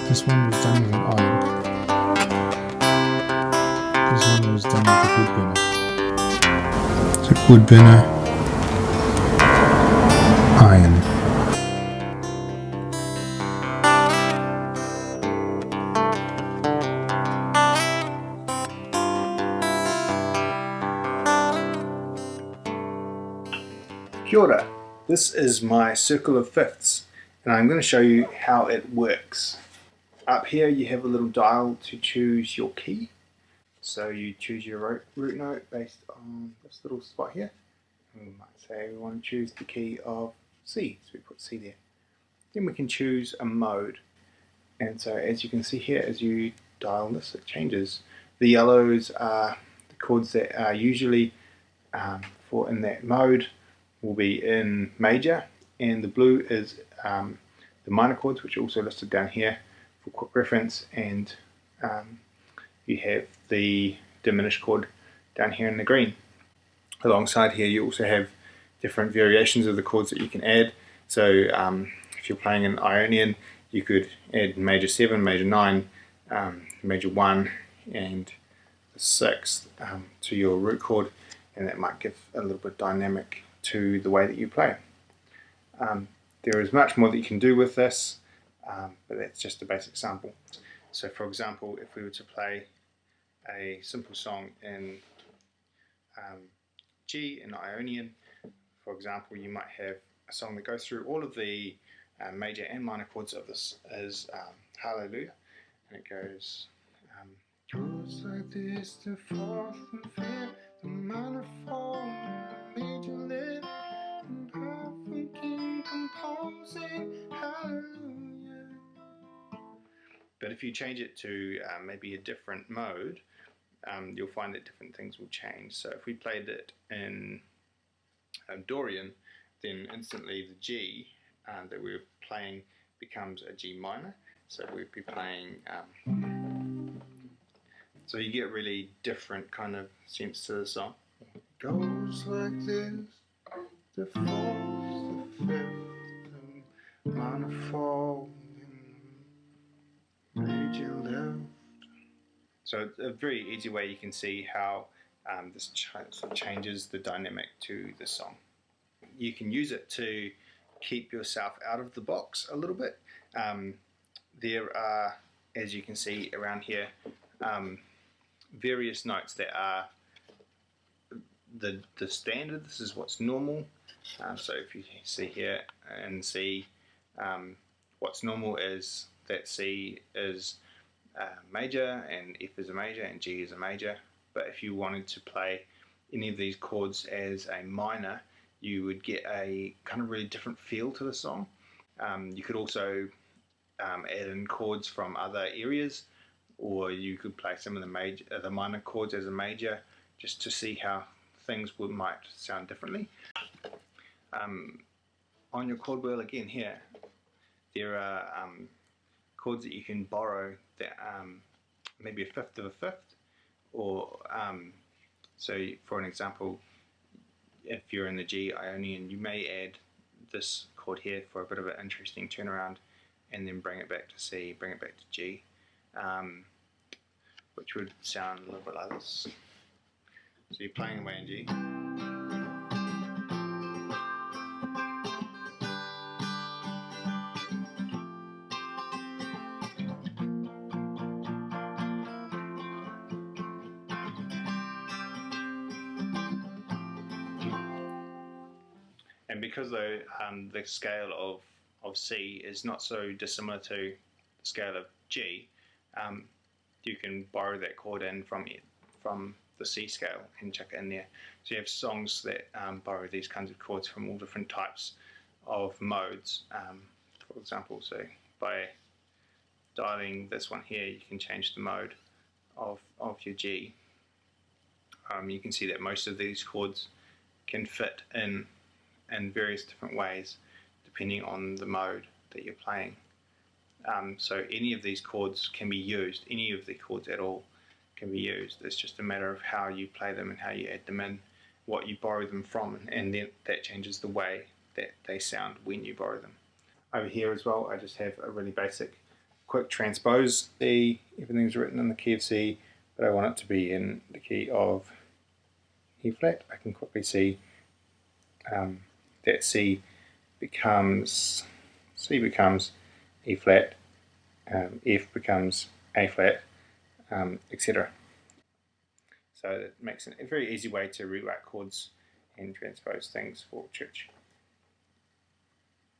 This one was done with an iron. This one was done with a wood burner. So wood burner, iron. Kia ora. This is my circle of fifths, and I'm going to show you how it works. Up here you have a little dial to choose your key. So you choose your root note based on this little spot here. We might say we want to choose the key of C, so we put C there. Then we can choose a mode, and so as you can see here, as you dial this, it changes. The yellows are the chords that are usually for in that mode will be in major, and the blue is the minor chords, which are also listed down here for quick reference, and you have the diminished chord down here in the green. Alongside here you also have different variations of the chords that you can add. So if you're playing an Ionian, you could add major 7, major 9, major 1 and the 6th to your root chord, and that might give a little bit dynamic to the way that you play. There is much more that you can do with this, but that's just a basic sample. So for example, if we were to play a simple song in G in Ionian, for example, you might have a song that goes through all of the major and minor chords of this as Hallelujah, and it goes chords like this, the fourth and fifth, the minor fall, the major lift, and half king composing Hallelujah. But if you change it to maybe a different mode, you'll find that different things will change. So if we played it in Dorian, then instantly the G that we're playing becomes a G minor. So we'd be playing, so you get really different kind of sense to the song. It goes like this, the fourth, the fifth, the minor fall, major lift. So a very easy way you can see how this changes the dynamic to the song. You can use it to keep yourself out of the box a little bit. There are, as you can see around here, various notes that are the standard. This is what's normal. So if you see here and see what's normal is that C is major and F is a major and G is a major. But if you wanted to play any of these chords as a minor, you would get a kind of really different feel to the song. You could also add in chords from other areas, or you could play some of the minor chords as a major, just to see how things might sound differently. On your chord wheel again here, there are chords that you can borrow that maybe a fifth of a fifth, or so for an example, if you're in the G Ionian, you may add this chord here for a bit of an interesting turnaround, and then bring it back to C, bring it back to G, which would sound a little bit like this. So you're playing away in G. And because the scale of C is not so dissimilar to the scale of G, you can borrow that chord in from the C scale and chuck it in there. So you have songs that borrow these kinds of chords from all different types of modes. For example, so by dialing this one here, you can change the mode of your G. You can see that most of these chords can fit in various different ways depending on the mode that you're playing. So any of these chords can be used, any of the chords at all can be used. It's just a matter of how you play them and how you add them in, what you borrow them from, and then that changes the way that they sound when you borrow them. Over here as well, I just have a really basic quick transpose everything's written in the key of C, but I want it to be in the key of E flat. I can quickly see that C becomes E flat, F becomes A flat, etc. So it makes a very easy way to rewrite chords and transpose things for church.